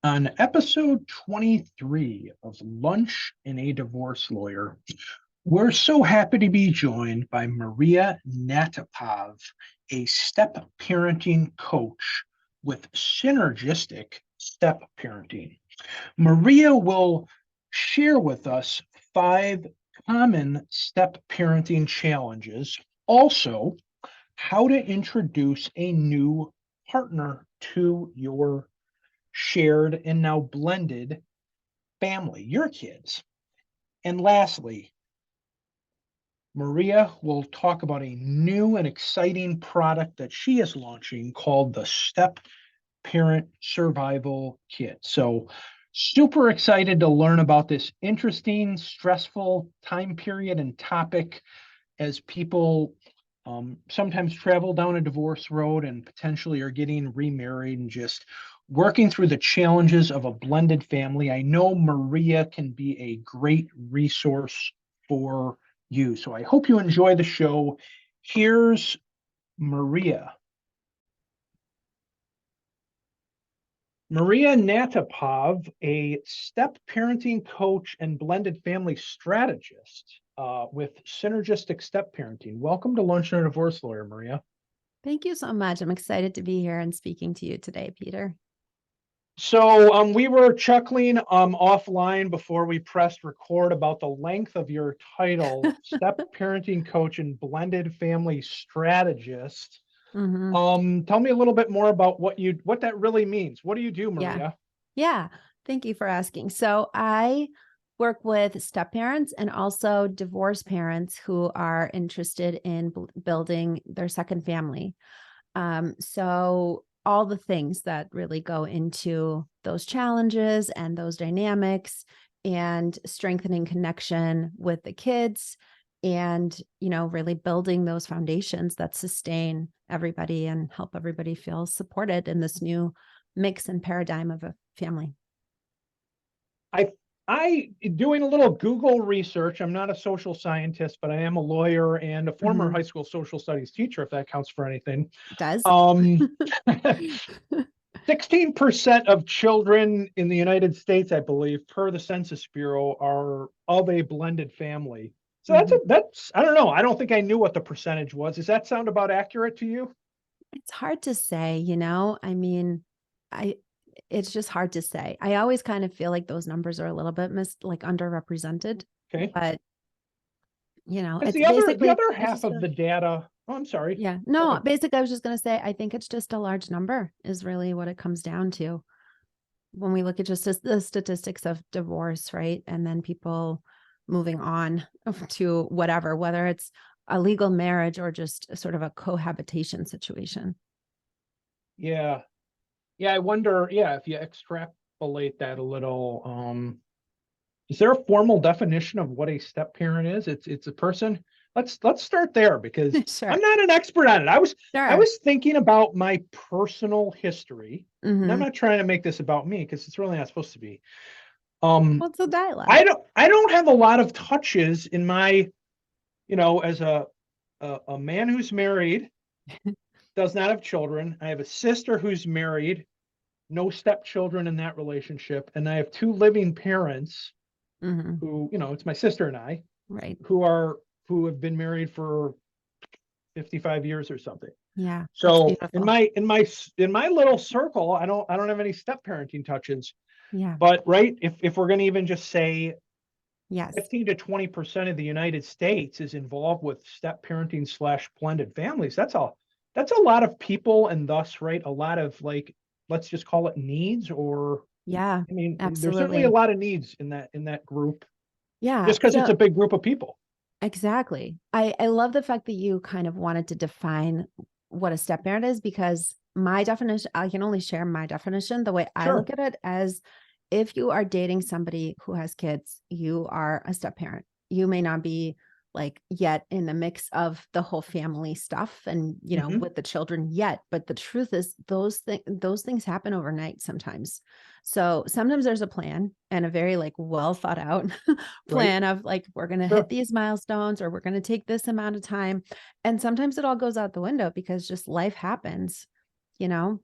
On episode 23 of Lunch and a Divorce Lawyer, we're so happy to be joined by Maria Natapov, a step parenting coach with Synergistic Step Parenting. Maria will share with us 5 common step parenting challenges, also, how to introduce a new partner to your shared and now blended family, your kids. And lastly, Maria will talk about a new and exciting product that she is launching called the Stepparent Survival Kit. So, super excited to learn about this interesting, stressful time period and topic as people sometimes travel down a divorce road and potentially are getting remarried and just working through the challenges of a blended family. I know Maria can be a great resource for you. So I hope you enjoy the show. Here's Maria. Maria Natapov, a step parenting coach and blended family strategist with Synergistic Step Parenting. Welcome to Lunch and a Divorce Lawyer, Maria. Thank you so much. I'm excited to be here and speaking to you today, Peter. So we were chuckling offline before we pressed record about the length of your title, Step Parenting Coach and Blended Family Strategist. Tell me a little bit more about what that really means. What do you do, Maria? Yeah. Thank you for asking. So I work with step parents and also divorced parents who are interested in building their second family. So all the things that really go into those challenges and those dynamics and strengthening connection with the kids and, really building those foundations that sustain everybody and help everybody feel supported in this new mix and paradigm of a family. I doing a little Google research. I'm not a social scientist, but I am a lawyer and a former high school social studies teacher, if that counts for anything. It does. 16% of children in the United States, I believe, per the Census Bureau, are of a blended family. So that's I don't know. I don't think I knew what the percentage was. Does that sound about accurate to you? It's hard to say, I mean, it's just hard to say. I always kind of feel like those numbers are a little bit underrepresented. Okay. But it's the other half of the data. Oh, I'm sorry. Yeah. No, basically I was just going to say, I think it's just a large number is really what it comes down to. When we look at just the statistics of divorce, right? And then people moving on to whatever, whether it's a legal marriage or just sort of a cohabitation situation. Yeah. Yeah, I wonder, if you extrapolate that a little, is there a formal definition of what a step parent is? It's a person. Let's start there because Sure. I'm not an expert on it. I was thinking about my personal history. And I'm not trying to make this about me because it's really not supposed to be. What's the dialogue? I don't have a lot of touches in my, as a man who's married, does not have children. I have a sister who's married, no stepchildren in that relationship, and I have 2 living parents who, it's my sister and I, right, who have been married for 55 years or something. Yeah. So in my little circle, I don't have any step parenting touches. Yeah. But right, if we're going to even just say yes, 15 to 20% of the United States is involved with step parenting / blended families, that's a lot of people, and thus, right, a lot of, like, let's just call it needs, or yeah, I mean, absolutely. there's certainly a lot of needs in that group. Yeah. Just because it's a big group of people. Exactly. I love the fact that you kind of wanted to define what a step parent is, because my definition, I can only share my definition. The way I look at it as, if you are dating somebody who has kids, you are a step parent. You may not be yet in the mix of the whole family stuff and, with the children yet. But the truth is those things happen overnight sometimes. So sometimes there's a plan and a very well thought out plan of we're going to hit these milestones, or we're going to take this amount of time. And sometimes it all goes out the window because just life happens.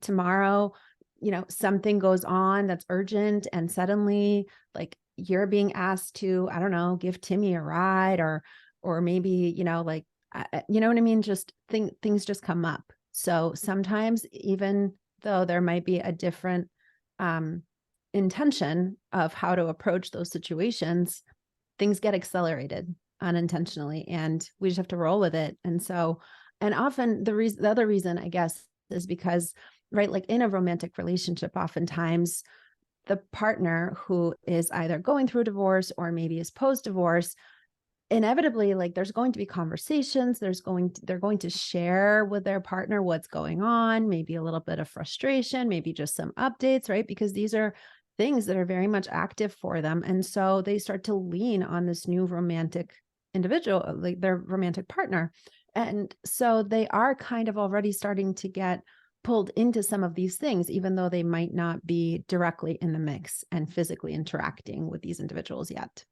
Tomorrow something goes on that's urgent and suddenly like you're being asked to, I don't know, give Timmy a ride or maybe, like, you know what I mean? Just things just come up. So sometimes even though there might be a different intention of how to approach those situations, things get accelerated unintentionally and we just have to roll with it. And so, and often the other reason, I guess, is because, right, like in a romantic relationship, oftentimes the partner who is either going through a divorce or maybe is post-divorce, inevitably, like there's going to be conversations, they're going to share with their partner what's going on, maybe a little bit of frustration, maybe just some updates, right? Because these are things that are very much active for them. And so they start to lean on this new romantic individual, like their romantic partner. And so they are kind of already starting to get pulled into some of these things, even though they might not be directly in the mix and physically interacting with these individuals yet.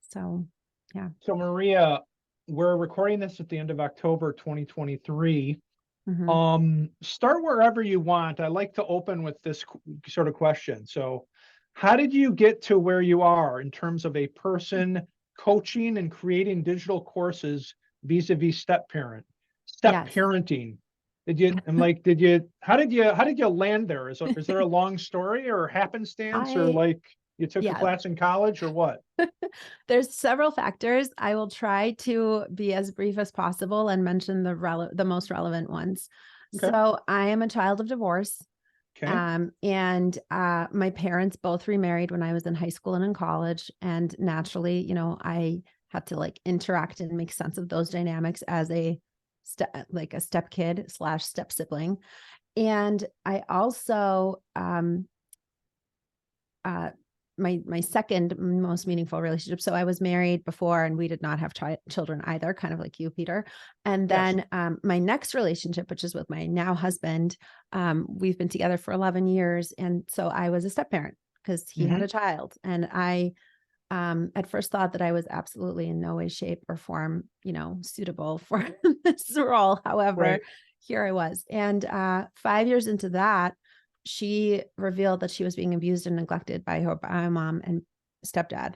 So, yeah. So Maria, we're recording this at the end of October 2023. Start wherever you want. I like to open with this sort of question. So how did you get to where you are in terms of a person coaching and creating digital courses vis-a-vis stepparenting? How did you land there? Is there a long story or happenstance or like you took a class in college or what? There's several factors. I will try to be as brief as possible and mention the most relevant ones. Okay. So I am a child of divorce. Okay. And my parents both remarried when I was in high school and in college. And naturally, I had to like interact and make sense of those dynamics as a step kid / step sibling. And I also, my second most meaningful relationship. So I was married before and we did not have children either, kind of like you, Peter. And then my next relationship, which is with my now husband, we've been together for 11 years. And so I was a step parent because he had a child. And I at first thought that I was absolutely in no way, shape or form, suitable for this role. However, here I was. And 5 years into that, she revealed that she was being abused and neglected by her mom and stepdad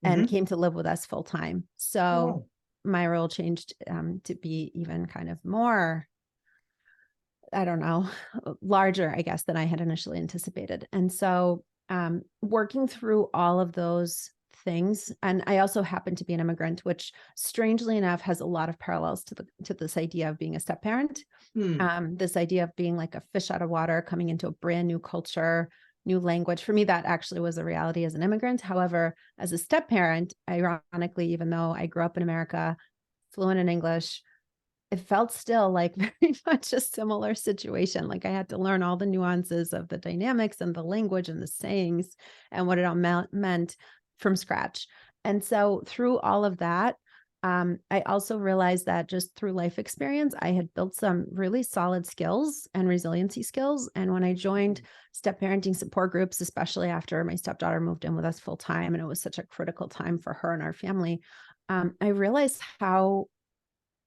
and came to live with us full time. So my role changed to be even kind of more, I don't know, larger, I guess, than I had initially anticipated. And so working through all of those things. And I also happen to be an immigrant, which strangely enough has a lot of parallels to this idea of being a step parent. This idea of being like a fish out of water, coming into a brand new culture, new language. For me, that actually was a reality as an immigrant. However, as a step parent, ironically, even though I grew up in America, fluent in English, it felt still like very much a similar situation. Like I had to learn all the nuances of the dynamics and the language and the sayings and what it all meant from scratch. And so through all of that, I also realized that just through life experience, I had built some really solid skills and resiliency skills. And when I joined step parenting support groups, especially after my stepdaughter moved in with us full time, and it was such a critical time for her and our family, I realized how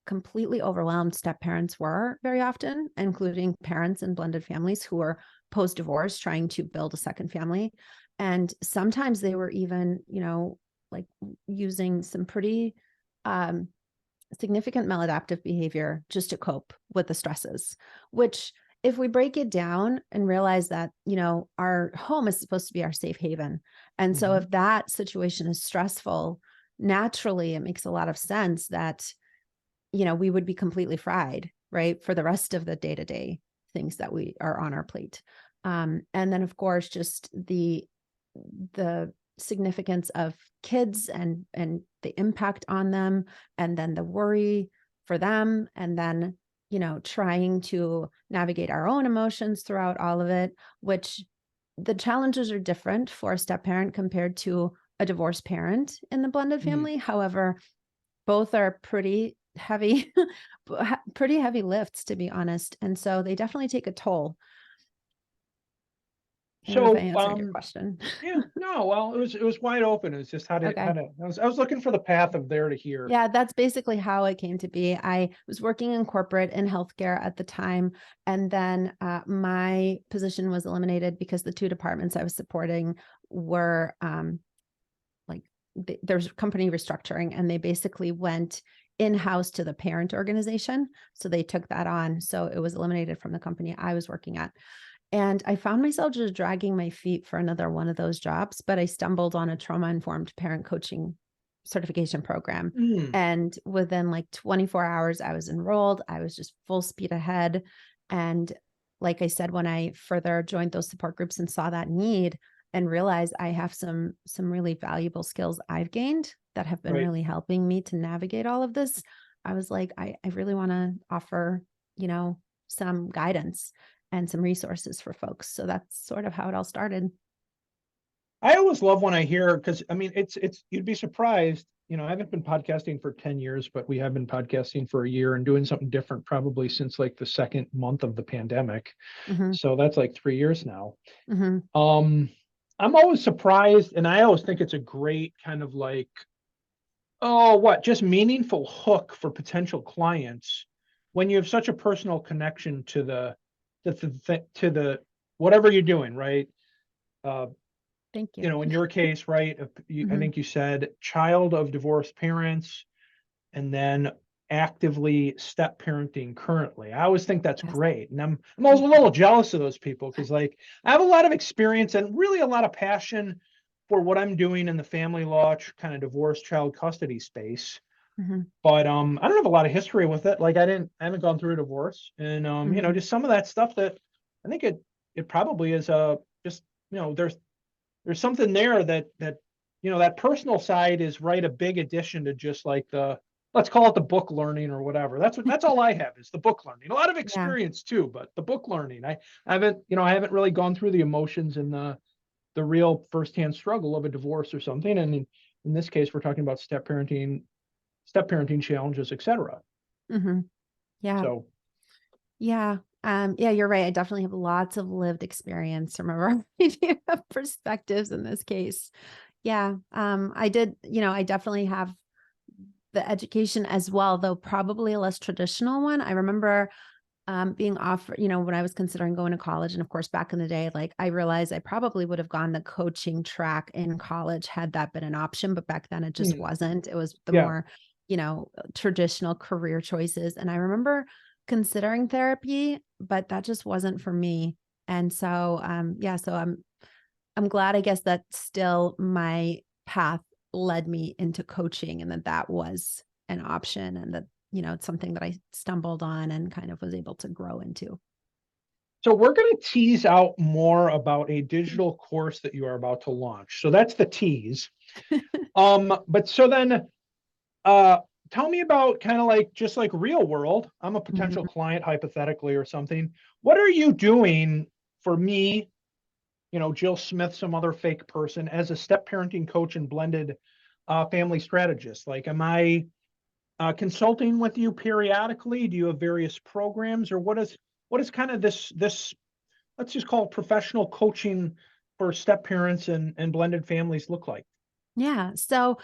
completely overwhelmed step parents were very often, including parents in blended families who were post-divorce trying to build a second family. And sometimes they were even, like using some pretty significant maladaptive behavior just to cope with the stresses, which if we break it down and realize that, our home is supposed to be our safe haven. And so if that situation is stressful, naturally, it makes a lot of sense that, we would be completely fried, right, for the rest of the day-to-day things that we are on our plate. And then, of course, just the significance of kids and the impact on them, and then the worry for them, and then, trying to navigate our own emotions throughout all of it, which the challenges are different for a step parent compared to a divorced parent in the blended family. However, both are pretty heavy lifts, to be honest. And so they definitely take a toll. I don't know if I So, answered your question. yeah, no, well, it was wide open. It was just Okay. I was looking for the path of there to here. Yeah, that's basically how it came to be. I was working in corporate in healthcare at the time. And then my position was eliminated because the two departments I was supporting were like there's company restructuring, and they basically went in-house to the parent organization. So they took that on. So it was eliminated from the company I was working at. And I found myself just dragging my feet for another one of those jobs, but I stumbled on a trauma-informed parent coaching certification program. Mm, And within like 24 hours, I was enrolled. I was just full speed ahead. And like I said, when I further joined those support groups and saw that need and realized I have some really valuable skills I've gained that have been right. really helping me to navigate all of this, I was like, I really want to offer, some guidance and some resources for folks. So that's sort of how it all started. I always love when I hear, because I mean, you'd be surprised. I haven't been podcasting for 10 years, but we have been podcasting for a year and doing something different probably since like the second month of the pandemic. Mm-hmm, So that's like 3 years now. mm-hmm, I'm always surprised, and I always think it's a great kind of like, oh, just meaningful hook for potential clients when you have such a personal connection to the whatever you're doing, right? Uh, Thank you. in your case, right? I Mm-hmm, think you said child of divorced parents, and then actively step parenting currently. I always think that's yes. great. And I'm always a little jealous of those people because like I have a lot of experience and really a lot of passion for what I'm doing in the family law kind of divorce child custody space. Mm-hmm, But I don't have a lot of history with it. Like I haven't gone through a divorce. And mm-hmm. just some of that stuff that I think it probably is just, there's something there that that personal side is right, a big addition to just like let's call it the book learning or whatever. That's all I have is the book learning. A lot of Yeah. experience too, but the book learning. I haven't really gone through the emotions and the real firsthand struggle of a divorce or something. And in this case, we're talking about step parenting challenges, etc. Mm-hmm. Yeah. So Yeah. Yeah, you're right. I definitely have lots of lived experience from a variety of perspectives in this case. Yeah. I did, I definitely have the education as well, though probably a less traditional one. I remember being offered, when I was considering going to college. And of course, back in the day, like I realized I probably would have gone the coaching track in college had that been an option. But back then it just wasn't. It was the yeah. more, traditional career choices. And I remember considering therapy, but that just wasn't for me. And so, yeah, so I'm glad, I guess, that still my path led me into coaching and that was an option and that, it's something that I stumbled on and kind of was able to grow into. So we're going to tease out more about a digital course that you are about to launch. So that's the tease. But so then uh tell me about kind of like just like real world. I'm a potential Mhm. client hypothetically or something. What are you doing for me, Jill Smith, some other fake person, as a step parenting coach and blended family strategist? Like, am I consulting with you periodically? Do you have various programs, or what is kind of this let's just call it professional coaching for step parents and blended families look like? Yeah. So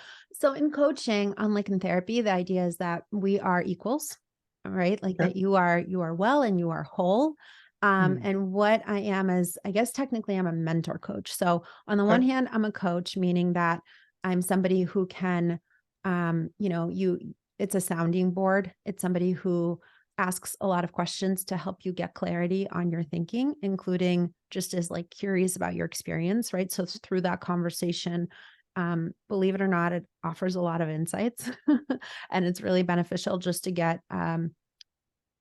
in coaching, unlike in therapy, the idea is that we are equals, right? Like Okay. that you are well and you are whole. Hmm. And what I am is, I guess technically I'm a mentor coach. So on the one Okay. hand, I'm a coach, meaning that I'm somebody who can, it's a sounding board. It's somebody who asks a lot of questions to help you get clarity on your thinking, including just as like curious about your experience, right? So it's through that conversation, believe it or not, it offers a lot of insights and it's really beneficial just to get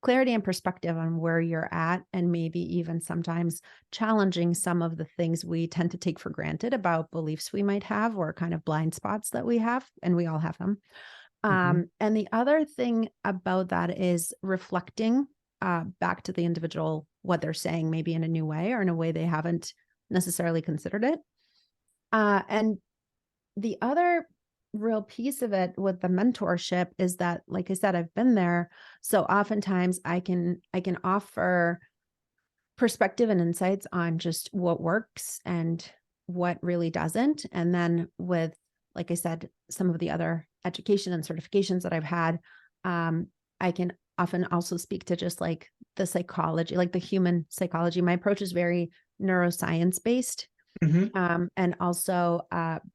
clarity and perspective on where you're at, and maybe even sometimes challenging some of the things we tend to take for granted about beliefs we might have or kind of blind spots that we have, and we all have them. Hmm. And the other thing about that is reflecting back to the individual what they're saying, maybe in a new way or in a way they haven't necessarily considered it. And the other real piece of it with the mentorship is that, like I said, I've been there. So oftentimes I can offer perspective and insights on just what works and what really doesn't. And then with, like I said, some of the other education and certifications that I've had, I can often also speak to just like the psychology, like the human psychology. My approach is very neuroscience based. And also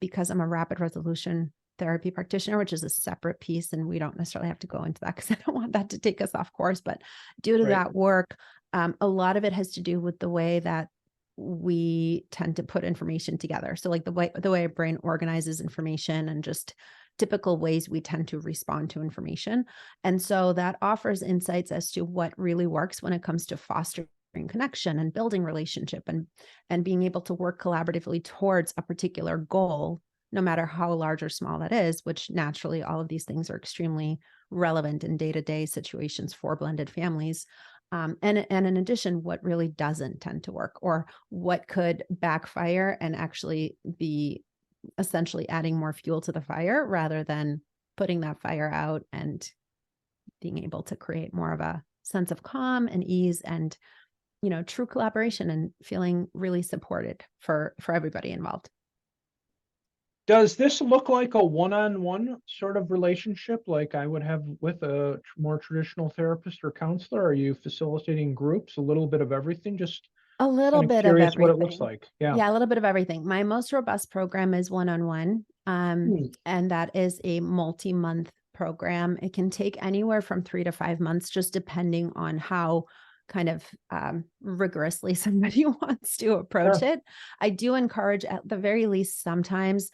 because I'm a rapid resolution therapy practitioner, which is a separate piece, and we don't necessarily have to go into that because I don't want that to take us off course. But due to that work, a lot of it has to do with the way that we tend to put information together. So like the way our brain organizes information and just typical ways we tend to respond to information. And so that offers insights as to what really works when it comes to fostering connection and building relationship and being able to work collaboratively towards a particular goal, no matter how large or small that is, which naturally all of these things are extremely relevant in day-to-day situations for blended families. And in addition, what really doesn't tend to work, or what could backfire and actually be essentially adding more fuel to the fire rather than putting that fire out and being able to create more of a sense of calm and ease and, you know, true collaboration and feeling really supported for everybody involved. Does this look like a one-on-one sort of relationship like I would have with a more traditional therapist or counselor? Are you facilitating groups, a little bit of everything? Just A little kind of bit of curious what it looks everything. like. Yeah. Yeah, a little bit of everything. My most robust program is one-on-one, Hmm. and that is a multi-month program. It can take anywhere from 3 to 5 months, just depending on how kind of rigorously somebody wants to approach Sure. it. I do encourage, at the very least, sometimes,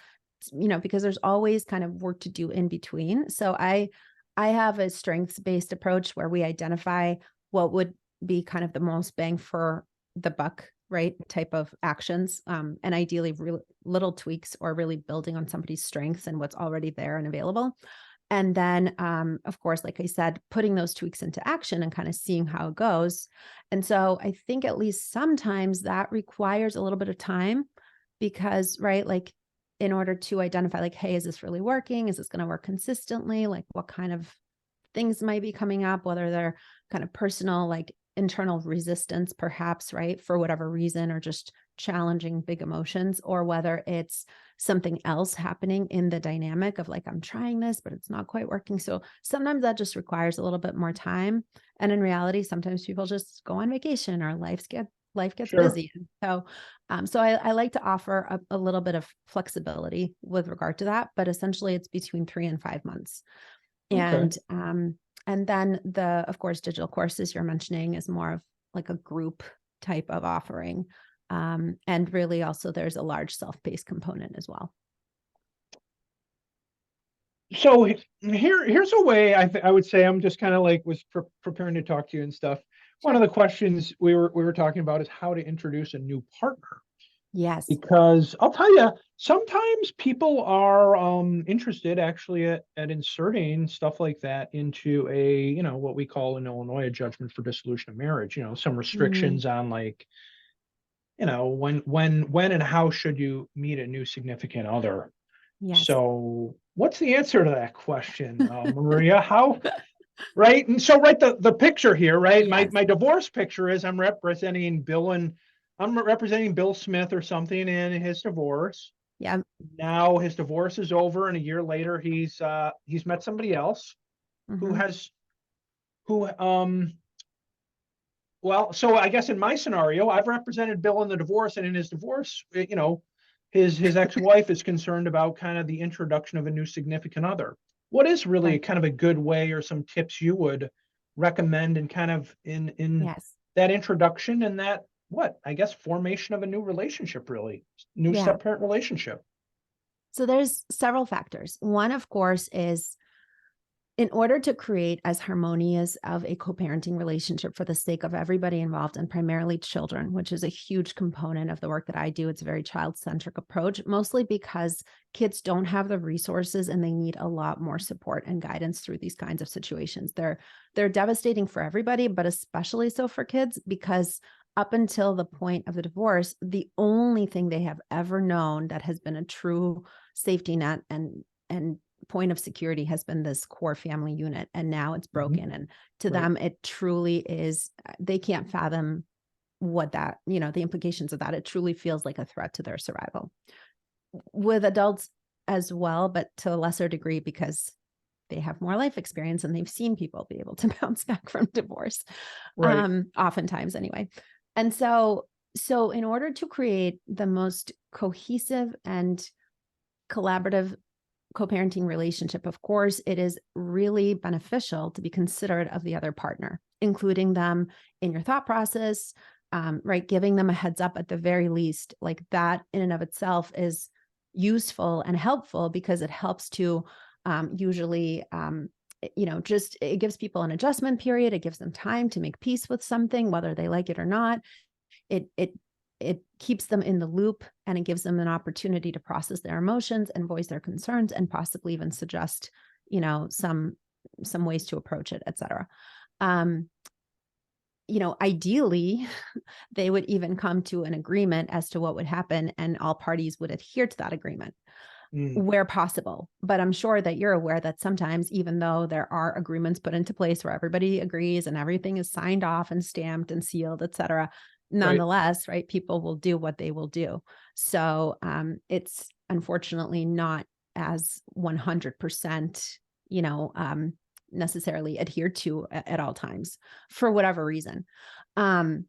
you know, because there's always kind of work to do in between. So I have a strengths-based approach where we identify what would be kind of the most bang for the buck, right, type of actions, and ideally real little tweaks or really building on somebody's strengths and what's already there and available. And then, of course, like I said, putting those tweaks into action and kind of seeing how it goes. And so I think at least sometimes that requires a little bit of time because, right, like in order to identify, like, hey, is this really working? Is this going to work consistently? Like, what kind of things might be coming up, whether they're kind of personal, like internal resistance, perhaps, right, for whatever reason, or just challenging big emotions, or whether it's something else happening in the dynamic of like, I'm trying this, but it's not quite working. So sometimes that just requires a little bit more time. And in reality, sometimes people just go on vacation or life gets Sure. busy. So I like to offer a little bit of flexibility with regard to that, but essentially it's between 3 and 5 months. Okay. And then the, of course, digital courses you're mentioning is more of like a group type of offering. And really also there's a large self-paced component as well. So here's a way I would say I'm just kind of like was preparing to talk to you and stuff. One of Sure. the questions we were talking about is how to introduce a new partner. Yes. Because I'll tell you, sometimes people are interested actually at inserting stuff like that into a, what we call in Illinois a judgment for dissolution of marriage, some Mm, restrictions on like, when and how should you meet a new significant other. yes. So what's the answer to that question, Maria? How, right? And so, right, the picture here, right? My Yes. my divorce picture is I'm representing Bill Smith or something in his divorce. Yeah. Now his divorce is over, and a year later he's met somebody else who Hmm. has who well, so I guess in my scenario, I've represented Bill in the divorce, and in his divorce, his ex-wife is concerned about kind of the introduction of a new significant other. What is really Sure. kind of a good way or some tips you would recommend in kind of in Yes. that introduction and that what I guess formation of a new relationship, really new Yeah. step-parent relationship? So there's several factors. One, of course, is in order to create as harmonious of a co-parenting relationship for the sake of everybody involved and primarily children, which is a huge component of the work that I do. It's a very child-centric approach, mostly because kids don't have the resources and they need a lot more support and guidance through these kinds of situations. They're devastating for everybody, but especially so for kids, because up until the point of the divorce, the only thing they have ever known that has been a true safety net and point of security has been this core family unit, and now it's Mhm. broken, and to Right. them it truly is, they can't fathom what that, the implications of that. It truly feels like a threat to their survival. With adults as well, but to a lesser degree because they have more life experience and they've seen people be able to bounce back from divorce, Right. oftentimes anyway. And so in order to create the most cohesive and collaborative co-parenting relationship, of course, it is really beneficial to be considerate of the other partner, including them in your thought process, right? Giving them a heads up at the very least, like that in and of itself is useful and helpful because it helps to usually, just it gives people an adjustment period. It gives them time to make peace with something, whether they like it or not. It keeps them in the loop, and it gives them an opportunity to process their emotions and voice their concerns and possibly even suggest, some ways to approach it, etc. Ideally, they would even come to an agreement as to what would happen, and all parties would adhere to that agreement where possible. But I'm sure that you're aware that sometimes, even though there are agreements put into place where everybody agrees and everything is signed off and stamped and sealed, etc., nonetheless, right, people will do what they will do. So it's unfortunately not as 100%, necessarily adhered to at all times for whatever reason. So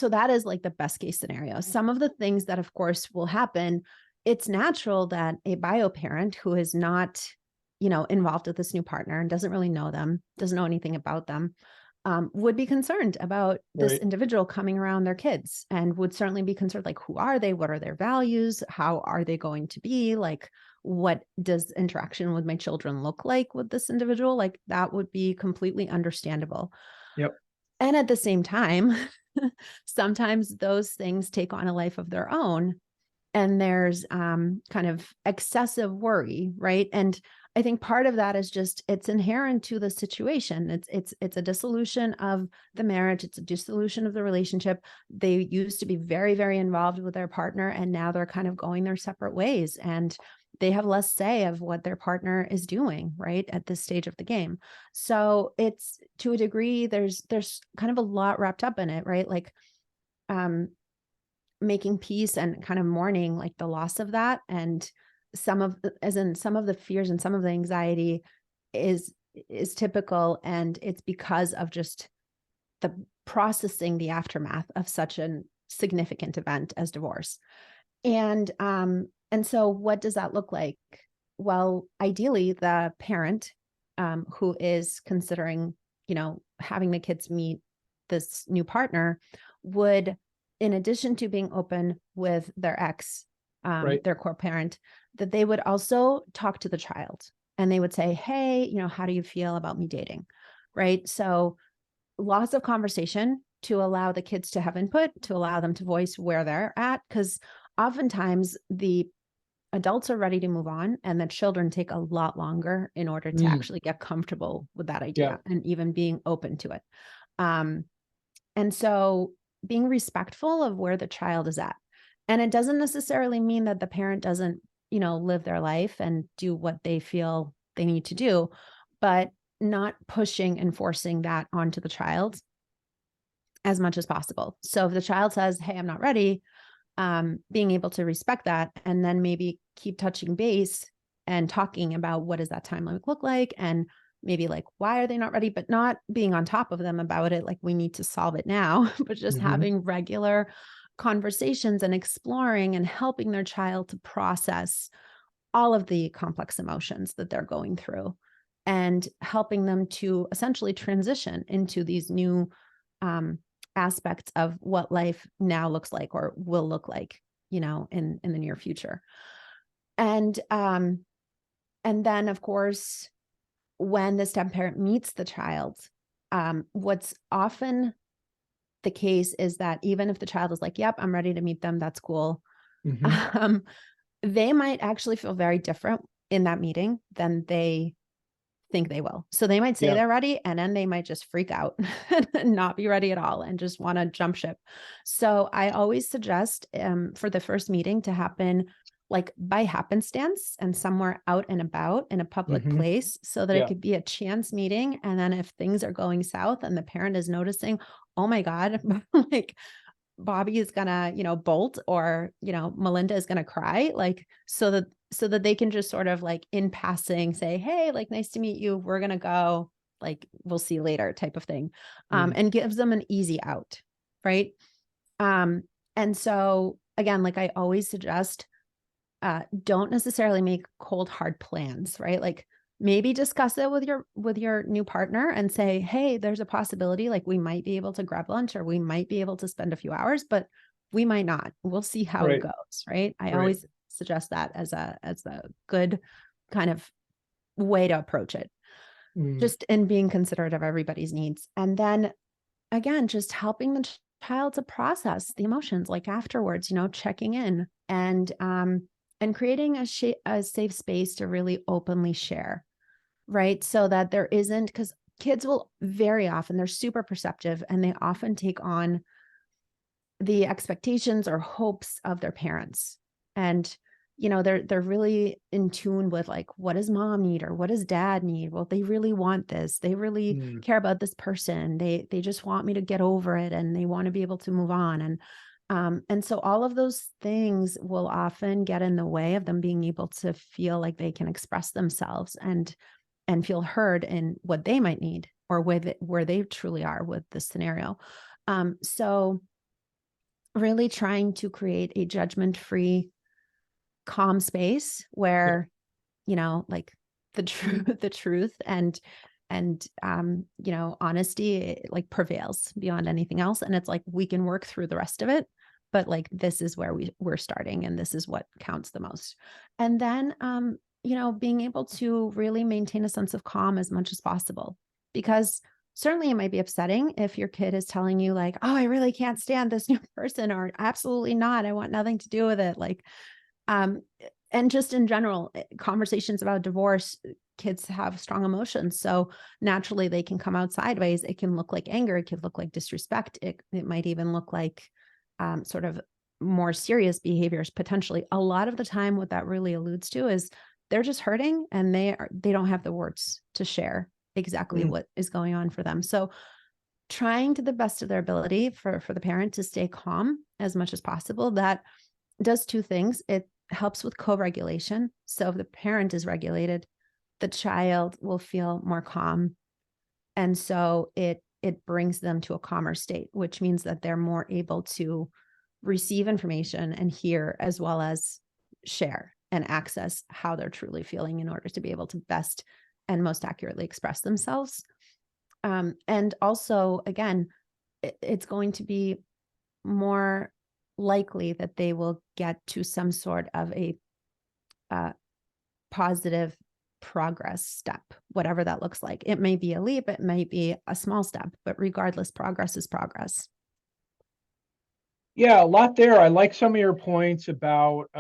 that is like the best case scenario. Some of the things that, of course, will happen, it's natural that a bio parent who is not, involved with this new partner and doesn't really know them, doesn't know anything about them, would be concerned about this individual coming around their kids, and would certainly be concerned, like, who are they? What are their values? How are they going to be? Like, what does interaction with my children look like with this individual? Like, that would be completely understandable. Yep. And at the same time, sometimes those things take on a life of their own, and there's kind of excessive worry, right? And I think part of that is just, it's inherent to the situation. It's a dissolution of the marriage. It's a dissolution of the relationship. They used to be very, very involved with their partner, and now they're kind of going their separate ways, and they have less say of what their partner is doing, right, at this stage of the game. So it's, to a degree, there's kind of a lot wrapped up in it, right? Like, making peace and kind of mourning like the loss of that, and some of the fears and some of the anxiety is typical, and it's because of just the processing the aftermath of such a significant event as divorce. And so what does that look like? Well, ideally, the parent who is considering, having the kids meet this new partner would, in addition to being open with their ex, their core parent, that they would also talk to the child, and they would say, hey, how do you feel about me dating? Right. So lots of conversation to allow the kids to have input, to allow them to voice where they're at, because oftentimes the adults are ready to move on, and the children take a lot longer in order to actually get comfortable with that idea and even being open to it. And so being respectful of where the child is at. And it doesn't necessarily mean that the parent doesn't, live their life and do what they feel they need to do, but not pushing and forcing that onto the child as much as possible. So if the child says, hey, I'm not ready, being able to respect that, and then maybe keep touching base and talking about what does that timeline look like, and maybe like, why are they not ready, but not being on top of them about it, like we need to solve it now, but just having regular conversations and exploring and helping their child to process all of the complex emotions that they're going through, and helping them to essentially transition into these new aspects of what life now looks like or will look like, in the near future. And then, of course, when the step parent meets the child, what's often the case is that even if the child is like, yep, I'm ready to meet them, that's cool. They might actually feel very different in that meeting than they think they will. So they might say they're ready, and then they might just freak out and not be ready at all and just want to jump ship. So I always suggest for the first meeting to happen like by happenstance and somewhere out and about in a public place, so that it could be a chance meeting. And then if things are going south and the parent is noticing, oh my God, like Bobby is gonna, bolt, or, Melinda is gonna cry, like, so that they can just sort of like in passing say, hey, like, nice to meet you. We're gonna go, like, we'll see you later type of thing. And gives them an easy out. Right. Um, and so again, like I always suggest, don't necessarily make cold, hard plans, right? Like maybe discuss it with your new partner and say, hey, there's a possibility, like we might be able to grab lunch, or we might be able to spend a few hours, but we might not. We'll see how it goes. Right. I always suggest that as a good kind of way to approach it, just in being considerate of everybody's needs. And then again, just helping the child to process the emotions, like afterwards, checking in and creating a safe space to really openly share, right? So that there isn't, because kids will very often, they're super perceptive, and they often take on the expectations or hopes of their parents. And they're really in tune with, like, what does mom need, or what does dad need? Well, they really want this. They really care about this person. They just want me to get over it, and they want to be able to move on. And so all of those things will often get in the way of them being able to feel like they can express themselves and feel heard in what they might need, or where they truly are with the scenario. So really trying to create a judgment-free, calm space where, like the truth and honesty, like prevails beyond anything else. And it's like, we can work through the rest of it, but like, this is where we're starting, and this is what counts the most. And then, being able to really maintain a sense of calm as much as possible, because certainly it might be upsetting if your kid is telling you like, oh, I really can't stand this new person, or absolutely not, I want nothing to do with it. Like, and just in general, conversations about divorce, kids have strong emotions. So naturally they can come out sideways. It can look like anger. It could look like disrespect. It might even look like sort of more serious behaviors potentially. A lot of the time, what that really alludes to is they're just hurting, and they don't have the words to share exactly what is going on for them. So trying to the best of their ability for the parent to stay calm as much as possible. That does two things. It helps with co-regulation. So if the parent is regulated, the child will feel more calm. And so it brings them to a calmer state, which means that they're more able to receive information and hear, as well as share and access how they're truly feeling, in order to be able to best and most accurately express themselves. And also, again, it's going to be more likely that they will get to some sort of a positive progress step, whatever that looks like. It may be a leap, it might be a small step, but regardless, progress is progress. Yeah, a lot there. I like some of your points about,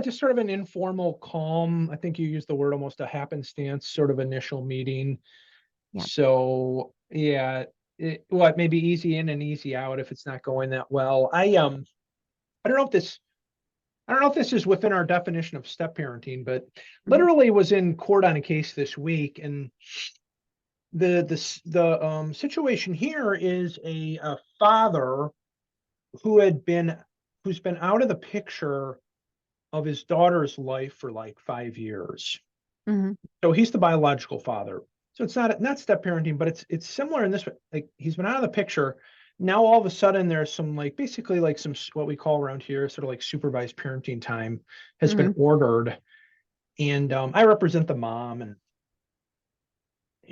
just sort of an informal, calm. I think you used the word almost a happenstance sort of initial meeting. Yeah. So yeah, it may be easy in and easy out if it's not going that well. I don't know if this is within our definition of step parenting, but literally was in court on a case this week, and the situation here is a father who's been out of the picture of his daughter's life for like 5 years. So he's the biological father. So it's not step parenting, but it's similar in this way. Like, he's been out of the picture. Now all of a sudden there's some, like, basically like some, what we call around here sort of like supervised parenting time has been ordered. And I represent the mom, and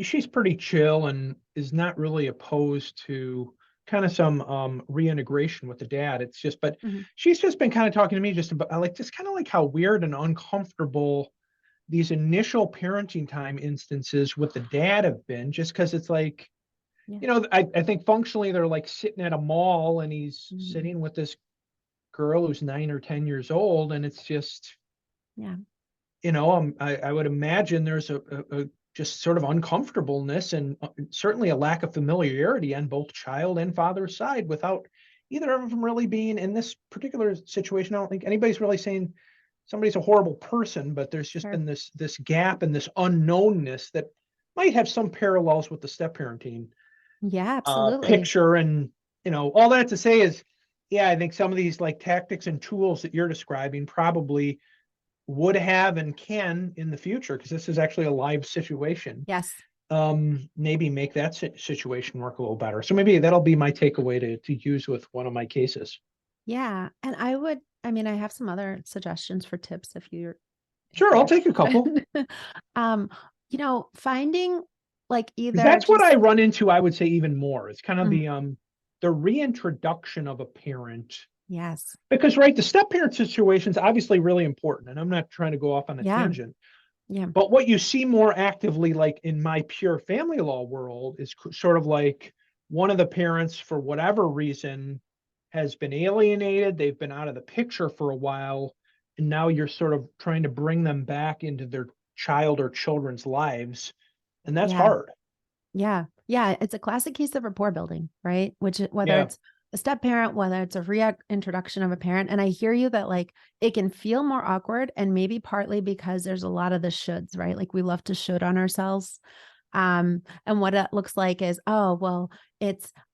she's pretty chill and is not really opposed to kind of some reintegration with the dad. It's just, but she's just been kind of talking to me just about, like, just kind of like how weird and uncomfortable these initial parenting time instances with the dad have been, just because it's like, I think functionally they're like sitting at a mall, and he's sitting with this girl who's 9 or 10 years old, and it's just, I would imagine there's a just sort of uncomfortableness, and certainly a lack of familiarity on both child and father's side, without either of them really being in this particular situation. I don't think anybody's really saying somebody's a horrible person, but there's just been this gap and this unknownness that might have some parallels with the step parenting. Yeah, absolutely. picture. And, all that to say is, yeah, I think some of these like tactics and tools that you're describing probably would have and can in the future, because this is actually a live situation, Yes. maybe make that situation work a little better. So maybe that'll be my takeaway to use with one of my cases. Yeah. And I mean, I have some other suggestions for tips if Sure, I'll you're take a couple, um, finding like because either that's what I just run into. I would say even more. It's kind of mm, the reintroduction of a parent, yes. because right, the step parent situation is obviously really important, and I'm not trying to go off on a Yeah. tangent. Yeah. But what you see more actively, like in my pure family law world, is sort of like one of the parents, for whatever reason, has been alienated. They've been out of the picture for a while. And now you're sort of trying to bring them back into their child or children's lives. And that's Yeah. hard. Yeah. Yeah. It's a classic case of rapport building, right? Whether Yeah. it's a step parent, whether it's a reintroduction of a parent. And I hear you that like it can feel more awkward, and maybe partly because there's a lot of the shoulds, right? Like we love to should on ourselves. And what it looks like is, oh, well,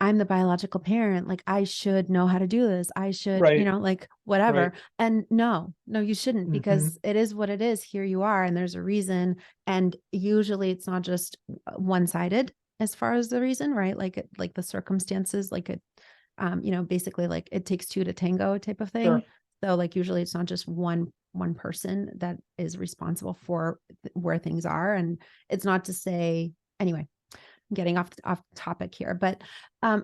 I'm the biological parent. Like I should know how to do this. I should, Right. like whatever. Right. And no, you shouldn't, Hmm. because it is what it is. Here you are, and there's a reason. And usually it's not just one-sided as far as the reason, right? Like the circumstances, basically like it takes two to tango type of thing. Sure. So like usually it's not just one person that is responsible for where things are. And it's not to say, anyway, I'm getting off topic here, but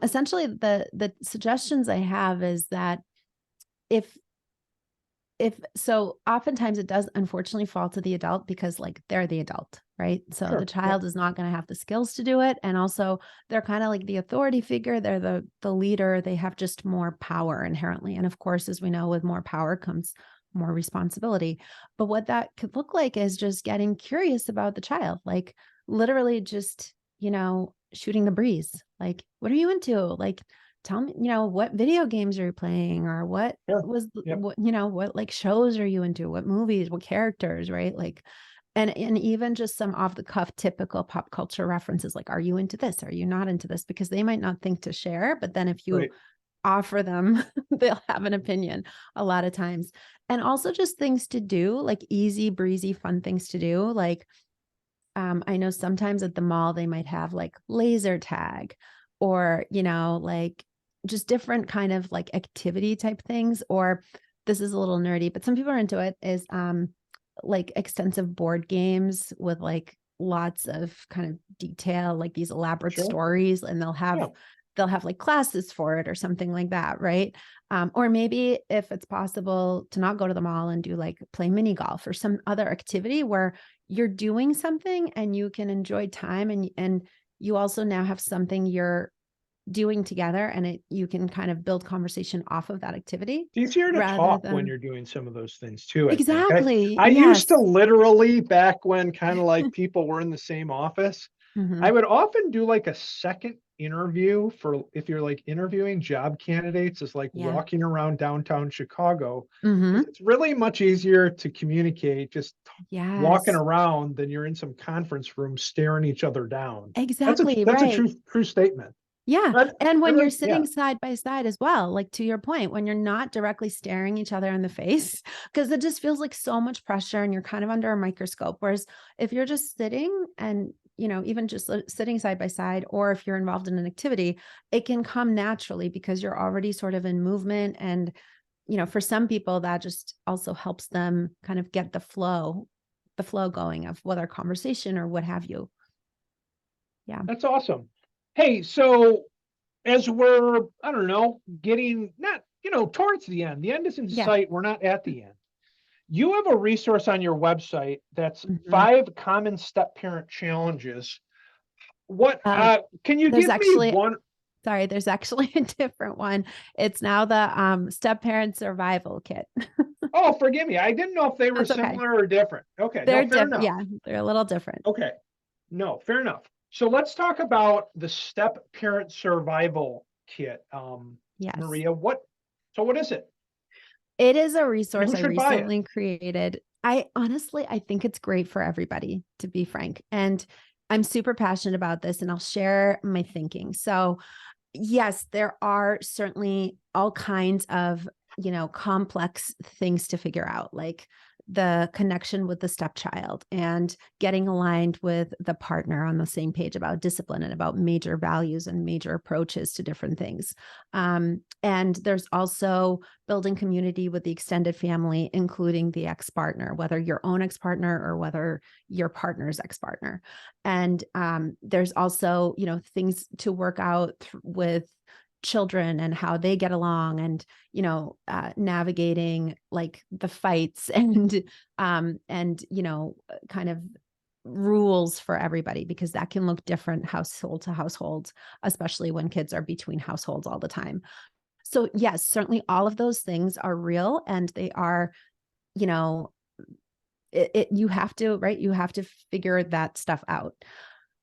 essentially the suggestions I have is that if so oftentimes it does unfortunately fall to the adult, because like they're the adult, right? So the Sure. Yeah. child is not going to have the skills to do it. And also they're kind of like the authority figure. They're the leader. They have just more power inherently. And of course, as we know, with more power comes more responsibility. But what that could look like is just getting curious about the child, like literally just, shooting the breeze. Like, what are you into? Like, tell me, what video games are you playing, or what Sure. was Yep. what like shows are you into, what movies, what characters, right? Like, and even just some off the cuff typical pop culture references, like, are you into this, are you not into this, because they might not think to share, but then if you Right. offer them they'll have an opinion a lot of times. And also just things to do, like easy breezy fun things to do, like I know sometimes at the mall they might have like laser tag, or, like just different kind of like activity type things. Or this is a little nerdy, but some people are into it, is like extensive board games with like lots of kind of detail, like these elaborate Sure. stories, and Yeah. they'll have like classes for it or something like that, right? Or maybe if it's possible to not go to the mall and do like play mini golf or some other activity where you're doing something and you can enjoy time, and you also now have something you're doing together, and you can kind of build conversation off of that activity It's easier to rather talk when than you're doing some of those things too, I think. exactly. I used to Yes. literally, back when kind of like people were in the same office, I Hmm. would often do like a second interview for, if you're like interviewing job candidates, is like Yeah. walking around downtown Chicago. Hmm. Because it's really much easier to communicate just walking Yes. around than you're in some conference room staring each other down. Exactly. That's a Right. true statement. Yeah. But And I when you're really, yeah. sitting side by side as well, like to your point, when you're not directly staring each other in the face, because it just feels like so much pressure and you're kind of under a microscope. Whereas if you're just sitting and, even just sitting side by side, or if you're involved in an activity, it can come naturally because you're already sort of in movement. And, for some people, that just also helps them kind of get the flow going of whether conversation or what have you. Yeah. That's awesome. Hey, so as we're, I don't know, getting not, towards the end is in Yeah. sight. We're not at the end. You have a resource on your website that's Mhm. 5 common step parent challenges. What, Um, can you there's give me actually one? Sorry, there's actually a different one. It's now the Stepparent Survival Kit. Oh, forgive me. I didn't know if they were That's okay. similar or different. Okay. No, They're fair different. enough. Yeah, they're a little different. Okay. No, fair enough. So let's talk about the Step Parent Survival Kit. Yes. Maria, what is it? It is a And resource who I should buy it? recently created. I honestly, I think it's great for everybody, to be frank. And I'm super passionate about this, and I'll share my thinking. So yes, there are certainly all kinds of, complex things to figure out, like the connection with the stepchild and getting aligned with the partner on the same page about discipline and about major values and major approaches to different things. And there's also building community with the extended family, including the ex-partner, whether your own ex-partner or whether your partner's ex-partner. And there's also, things to work out with children and how they get along, and navigating like the fights and kind of rules for everybody, because that can look different household to household, especially when kids are between households all the time. So yes, certainly all of those things are real, and they are, you have to, right? You have to figure that stuff out.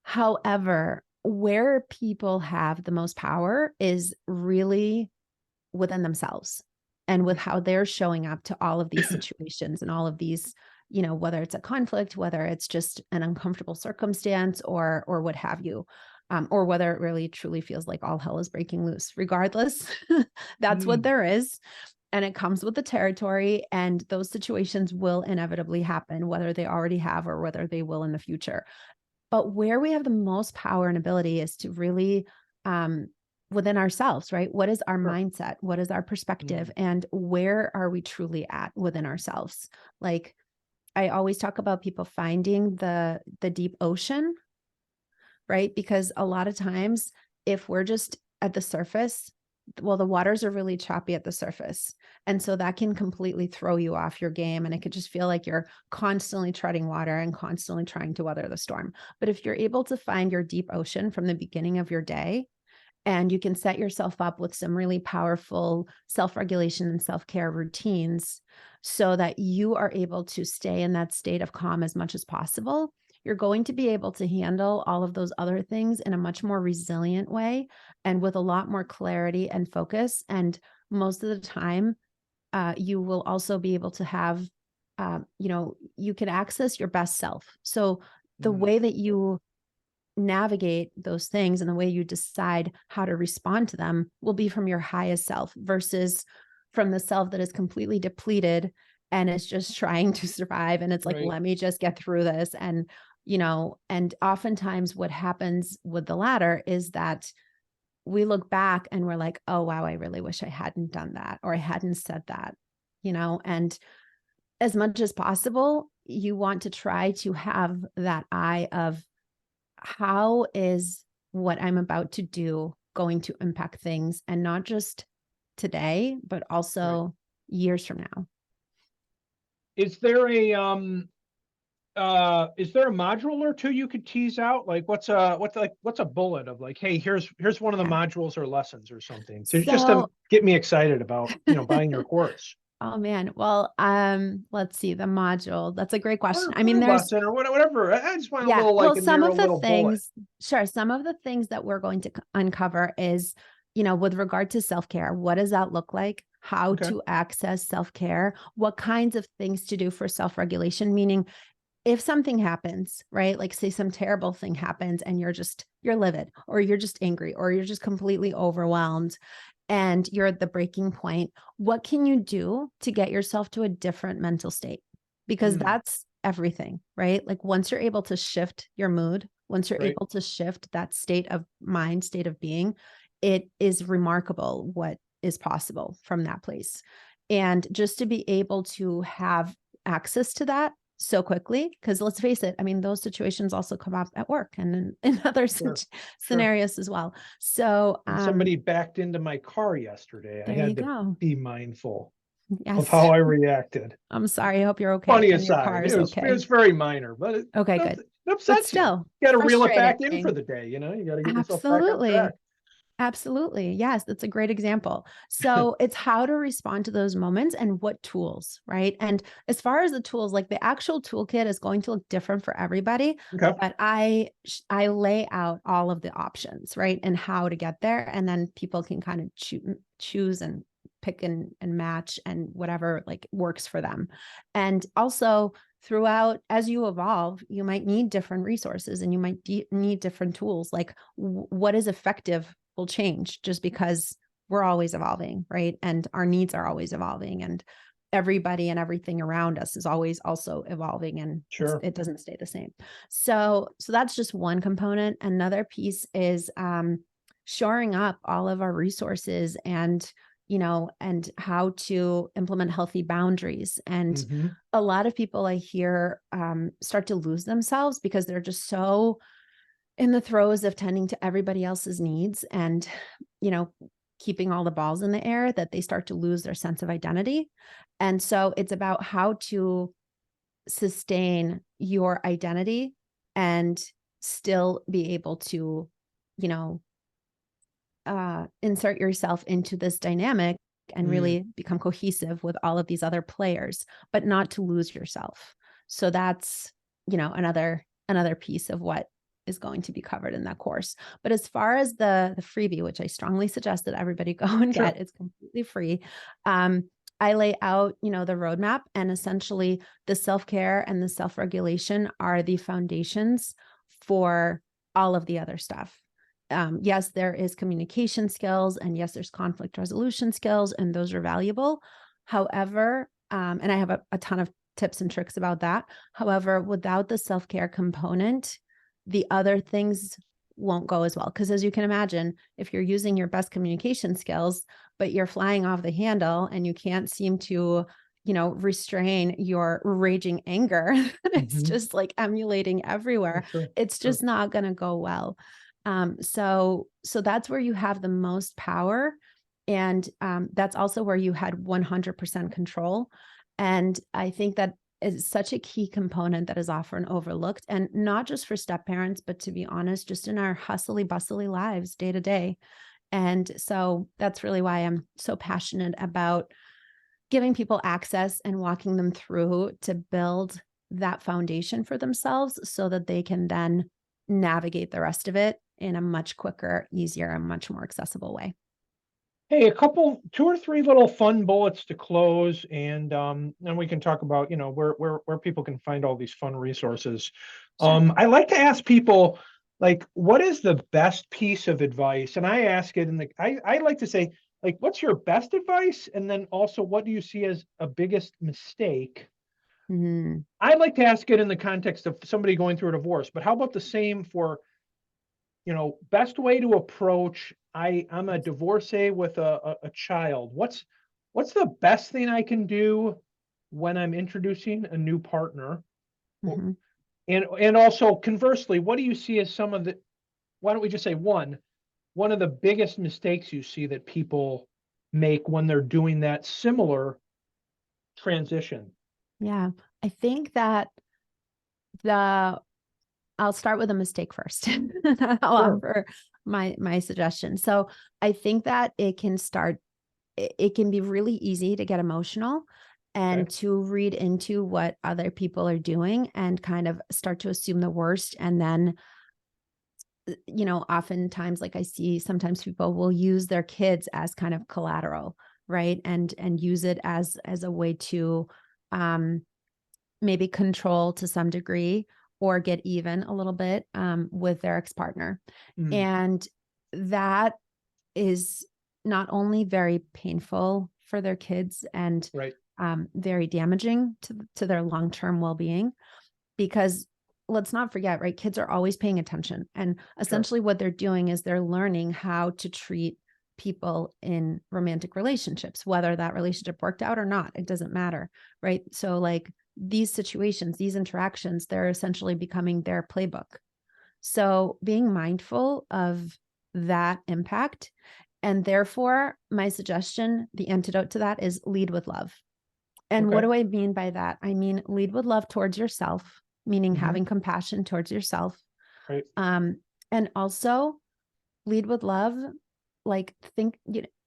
However, where people have the most power is really within themselves and with how they're showing up to all of these situations and all of these, whether it's a conflict, whether it's just an uncomfortable circumstance or what have you, or whether it really truly feels like all hell is breaking loose. Regardless, that's what there is. And it comes with the territory, and those situations will inevitably happen, whether they already have or whether they will in the future. But where we have the most power and ability is to really within ourselves, right? What is our mindset? What is our perspective? And where are we truly at within ourselves? Like I always talk about people finding the deep ocean, right? Because a lot of times if we're just at the surface, well, the waters are really choppy at the surface. And so that can completely throw you off your game. And it could just feel like you're constantly treading water and constantly trying to weather the storm. But if you're able to find your deep ocean from the beginning of your day, and you can set yourself up with some really powerful self-regulation and self-care routines so that you are able to stay in that state of calm as much as possible, you're going to be able to handle all of those other things in a much more resilient way and with a lot more clarity and focus. And most of the time, you will also be able to have, you can access your best self. So the way that you navigate those things and the way you decide how to respond to them will be from your highest self versus from the self that is completely depleted and is just trying to survive. And it's like, let me just get through this. And, and oftentimes what happens with the latter is that we look back and we're like, oh, wow, I really wish I hadn't done that, or I hadn't said that, and as much as possible, you want to try to have that eye of how is what I'm about to do going to impact things, and not just today, but also years from now. Is there a module or two you could tease out? Like what's a bullet of like, hey, here's one of the modules or lessons or something just to get me excited about, buying your course. Oh man. Well, let's see the module. That's a great question. I mean, there's lesson or whatever. I just want a little like some of the things, some of the things that we're going to uncover is, with regard to self-care, what does that look like? How to access self-care, what kinds of things to do for self-regulation, meaning if something happens, right? Like say some terrible thing happens and you're livid, or you're just angry, or you're just completely overwhelmed and you're at the breaking point, what can you do to get yourself to a different mental state? Because that's everything, right? Like once you're able to shift your mood, once you're able to shift that state of mind, state of being, it is remarkable what is possible from that place. And just to be able to have access to that so quickly, because let's face it, I mean, those situations also come up at work and in other scenarios as well. So somebody backed into my car yesterday. I had to be mindful of how I reacted. I'm sorry. I hope you're okay. Funny aside, it was very minor, but good. It upsets you. You got to reel it back in for the day. You got to get yourself back on track. Absolutely. Yes, that's a great example. So it's how to respond to those moments and what tools, right? And as far as the tools, like the actual toolkit is going to look different for everybody, but I lay out all of the options, right? And how to get there. And then people can kind of choose and pick and match and whatever like works for them. And also throughout, as you evolve, you might need different resources and you might need different tools. Like what is effective will change just because we're always evolving, right? And our needs are always evolving, and everybody and everything around us is always also evolving, and Sure. it doesn't stay the same. So that's just one component. Another piece is shoring up all of our resources, and and how to implement healthy boundaries. And Mm-hmm. a lot of people I hear start to lose themselves because they're just so in the throes of tending to everybody else's needs and, keeping all the balls in the air, that they start to lose their sense of identity. And so it's about how to sustain your identity and still be able to, you know, insert yourself into this dynamic and really become cohesive with all of these other players, but not to lose yourself. So that's, another piece of what is going to be covered in that course. But as far as the freebie, which I strongly suggest that everybody go and Sure. get, it's completely free. I lay out, the roadmap, and essentially the self-care and the self-regulation are the foundations for all of the other stuff. Yes, there is communication skills, and yes, there's conflict resolution skills, and those are valuable. However, and I have a ton of tips and tricks about that. However, without the self-care component, the other things won't go as well. Because as you can imagine, if you're using your best communication skills, but you're flying off the handle and you can't seem to, restrain your raging anger, it's just like emulating everywhere. Sure. It's just not going to go well. So that's where you have the most power. And that's also where you had 100% control. And I think that is such a key component that is often overlooked, and not just for step parents, but to be honest, just in our hustly bustly lives day to day. And so that's really why I'm so passionate about giving people access and walking them through to build that foundation for themselves so that they can then navigate the rest of it in a much quicker, easier, and much more accessible way. Hey, two or three little fun bullets to close, and then we can talk about, where people can find all these fun resources. Sure. I like to ask people, like, what is the best piece of advice? And I ask it I like to say, like, what's your best advice? And then also, what do you see as a biggest mistake? Mm-hmm. I like to ask it in the context of somebody going through a divorce, but how about the same for, best way to approach, I'm a divorcee with a child. What's the best thing I can do when I'm introducing a new partner? Mm-hmm. And also conversely, what do you see as why don't we just say one of the biggest mistakes you see that people make when they're doing that similar transition? Yeah. I think that I'll start with a mistake first. I'll Sure. offer my suggestion. So I think that it can be really easy to get emotional Okay. and to read into what other people are doing and kind of start to assume the worst. And then, oftentimes, like I see, sometimes people will use their kids as kind of collateral, right? And use it as a way to maybe control to some degree or get even a little bit with their ex-partner. Mm, And that is not only very painful for their kids and right. very damaging to their long-term well-being, because let's not forget, right? Kids are always paying attention. And Sure. essentially what they're doing is they're learning how to treat people in romantic relationships, whether that relationship worked out or not, it doesn't matter, right? So like these situations, these interactions, they're essentially becoming their playbook. So being mindful of that impact. And therefore, my suggestion, the antidote to that is lead with love. And what Okay. do I mean by that? I mean, lead with love towards yourself, meaning Hmm. having compassion towards yourself. Right. And also lead with love, like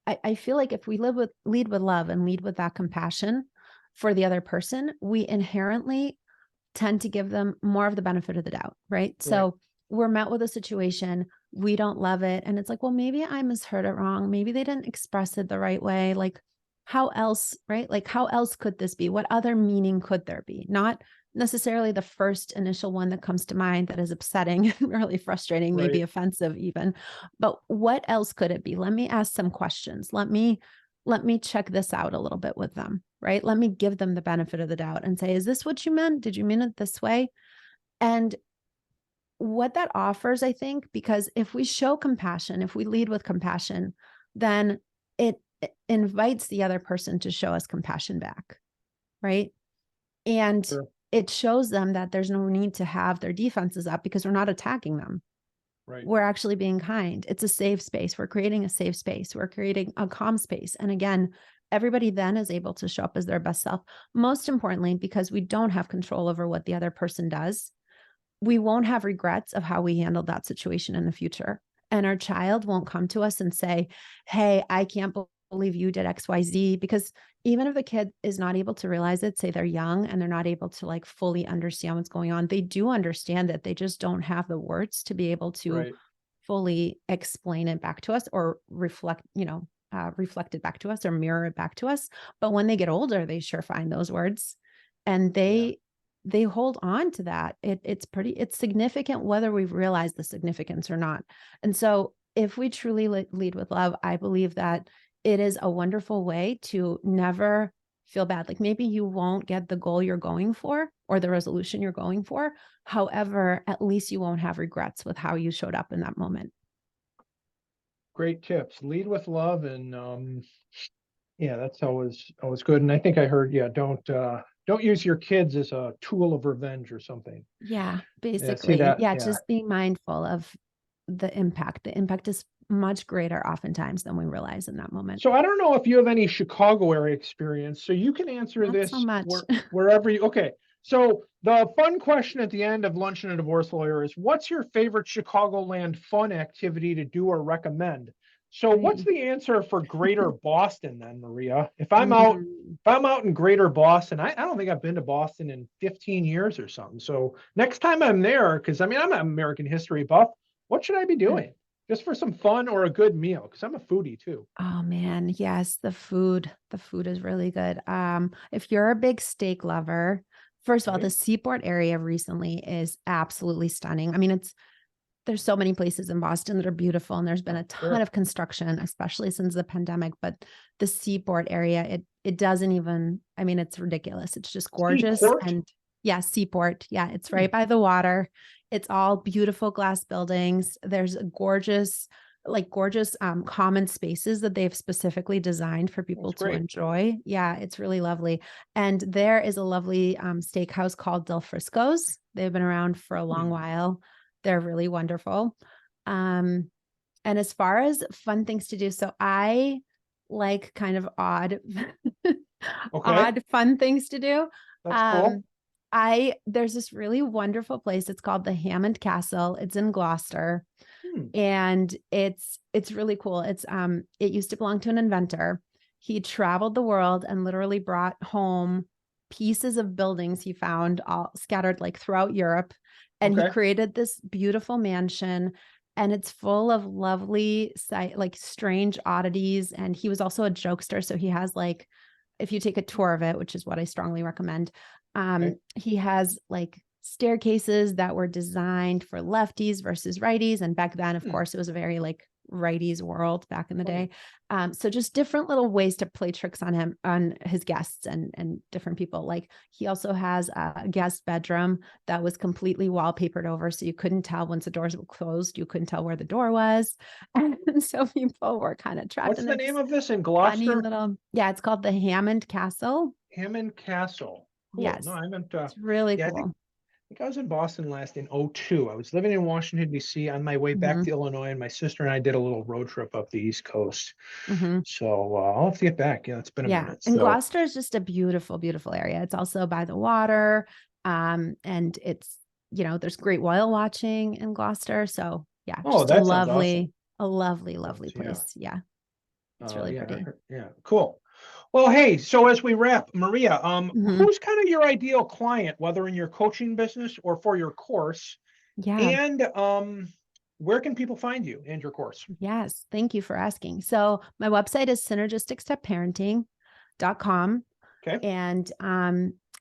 I feel like if we lead with love and lead with that compassion for the other person, we inherently tend to give them more of the benefit of the doubt, right? Right. So we're met with a situation, we don't love it. And it's like, well, maybe I misheard it wrong. Maybe they didn't express it the right way. Like, how else, right? Like, how else could this be? What other meaning could there be? Not necessarily the first initial one that comes to mind that is upsetting, really frustrating, maybe offensive even. But what else could it be? Let me ask some questions. Let me check this out a little bit with them, right? Let me give them the benefit of the doubt and say, is this what you meant? Did you mean it this way? And what that offers, I think, because if we show compassion, if we lead with compassion, then it invites the other person to show us compassion back, right? And it shows them that there's no need to have their defenses up because we're not attacking them. Right. We're actually being kind. It's a safe space. We're creating a safe space. We're creating a calm space. And again, everybody then is able to show up as their best self. Most importantly, because we don't have control over what the other person does, we won't have regrets of how we handled that situation in the future. And our child won't come to us and say, hey, I can't believe you did XYZ, because even if the kid is not able to realize it, say they're young and they're not able to like fully understand what's going on, they do understand it. They just don't have the words to be able to fully explain it back to us or reflect, reflect it back to us or mirror it back to us. But when they get older, they sure find those words and they hold on to that. It's significant whether we've realized the significance or not. And so if we truly lead with love, I believe that it is a wonderful way to never feel bad. Like maybe you won't get the goal you're going for or the resolution you're going for. However, at least you won't have regrets with how you showed up in that moment. Great tips. Lead with love. And that's always good. And I think I heard, don't use your kids as a tool of revenge or something. Yeah, basically. Yeah. Just being mindful of the impact. The impact is much greater oftentimes than we realize in that moment. So I don't know if you have any Chicago area experience, so you can answer Not this so much. wherever you, okay. So the fun question at the end of Lunch and a Divorce Lawyer is, what's your favorite Chicagoland fun activity to do or recommend? So what's the answer for Greater Boston then, Maria? If I'm out in Greater Boston, I don't think I've been to Boston in 15 years or something. So next time I'm there, because I'm an American history buff, what should I be doing? Just for some fun or a good meal, because I'm a foodie too. Oh man, yes, the food is really good. If you're a big steak lover, first of all, the Seaport area recently is absolutely stunning. I mean, there's so many places in Boston that are beautiful, and there's been a ton of construction, especially since the pandemic. But the Seaport area, it doesn't even. I mean, it's ridiculous. It's just gorgeous. Seaport? And yeah, Seaport. Yeah, it's right by the water. It's all beautiful glass buildings. There's gorgeous common spaces that they've specifically designed for people to enjoy. Yeah, it's really lovely. And there is a lovely steakhouse called Del Frisco's. They've been around for a long while. They're really wonderful. And as far as fun things to do, so I like kind of odd fun things to do. That's cool. There's this really wonderful place. It's called the Hammond Castle. It's in Gloucester. And it's really cool. It used to belong to an inventor. He traveled the world and literally brought home pieces of buildings he found all scattered like throughout Europe. And he created this beautiful mansion, and it's full of lovely, strange oddities. And he was also a jokester. So he has if you take a tour of it, which is what I strongly recommend, he has staircases that were designed for lefties versus righties. And back then, of course, it was a very righties world back in the day. So just different little ways to play tricks on him, on his guests and different people. He also has a guest bedroom that was completely wallpapered over. So you couldn't tell once the doors were closed, you couldn't tell where the door was. And so people were kind of trapped. What's the name of this in Gloucester? It's called the Hammond Castle. Hammond Castle. Cool. Yes. No, I meant it's really cool. I think I was in Boston last in 2002. I was living in Washington, D.C. on my way back to Illinois, and my sister and I did a little road trip up the East Coast. So I'll have to get back. Yeah, it's been a minute. And Gloucester is just a beautiful, beautiful area. It's also by the water. And it's, there's great whale watching in Gloucester. So yeah, just a lovely place. Yeah. It's really pretty. Yeah, cool. Well, hey, so as we wrap, Maria, who's kind of your ideal client, whether in your coaching business or for your course? Yeah. And where can people find you and your course? Yes, thank you for asking. So my website is synergisticstepparenting.com. Okay. And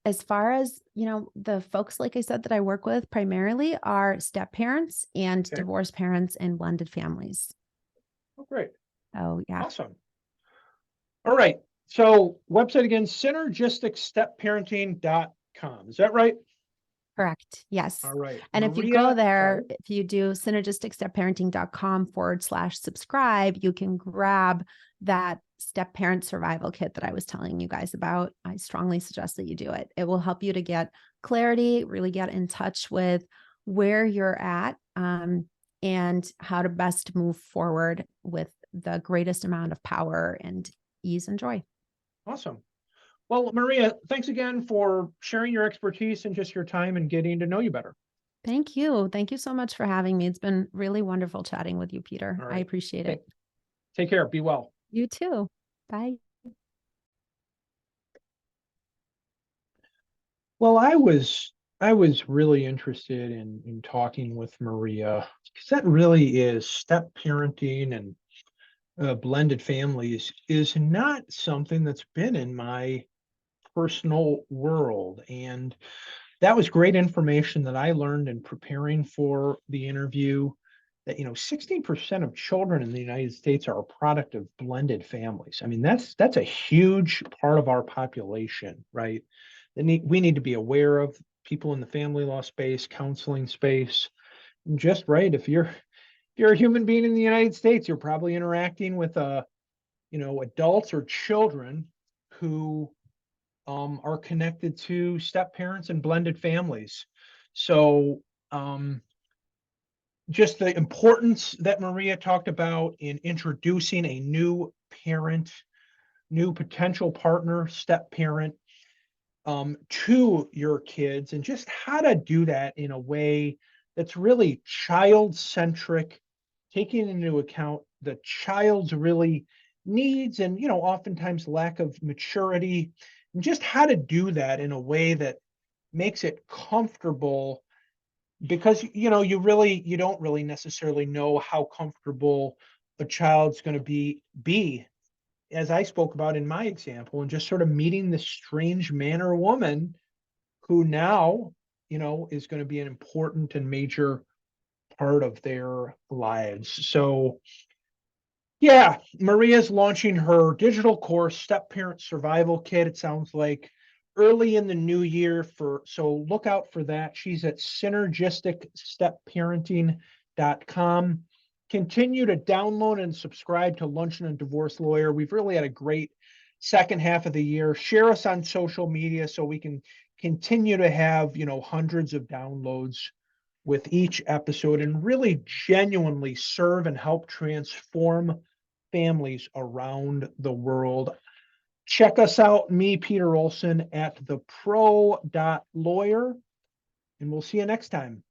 as far as, the folks, like I said, that I work with primarily are step parents and divorced parents and blended families. Oh, great. Oh, yeah. Awesome. All right. So website again, synergisticstepparenting.com. Is that right? Correct. Yes. All right. And if you go there, if you do synergisticstepparenting.com/subscribe, you can grab that Stepparent Survival Kit that I was telling you guys about. I strongly suggest that you do it. It will help you to get clarity, really get in touch with where you're at, and how to best move forward with the greatest amount of power and ease and joy. Awesome. Well, Maria, thanks again for sharing your expertise and just your time and getting to know you better. Thank you. Thank you so much for having me. It's been really wonderful chatting with you, Peter. All right. I appreciate it. Take care. Be well. You too. Bye. Well, I was really interested in talking with Maria because that really is step parenting and blended families is not something that's been in my personal world. And that was great information that I learned in preparing for the interview that, 16% of children in the United States are a product of blended families. I mean, that's a huge part of our population, right? We need to be aware of people in the family law space, counseling space. And just right, if you're a human being in the United States, you're probably interacting with adults or children who are connected to step parents and blended families. So just the importance that Maria talked about in introducing a new parent, new potential partner, step parent, to your kids, and just how to do that in a way that's really child centric, taking into account the child's really needs and oftentimes lack of maturity, and just how to do that in a way that makes it comfortable, because you don't really necessarily know how comfortable a child's going to be as I spoke about in my example, and just sort of meeting this strange man or woman who now, is going to be an important and major part of their lives. So, yeah, Maria's launching her digital course, Stepparent Survival Kit. It sounds like early in the new year, so look out for that. She's at synergisticstepparenting.com. Continue to download and subscribe to Luncheon and Divorce Lawyer. We've really had a great second half of the year. Share us on social media so we can continue to have, hundreds of downloads with each episode and really genuinely serve and help transform families around the world. Check us out, me, Peter Olson, at thepro.lawyer, and we'll see you next time.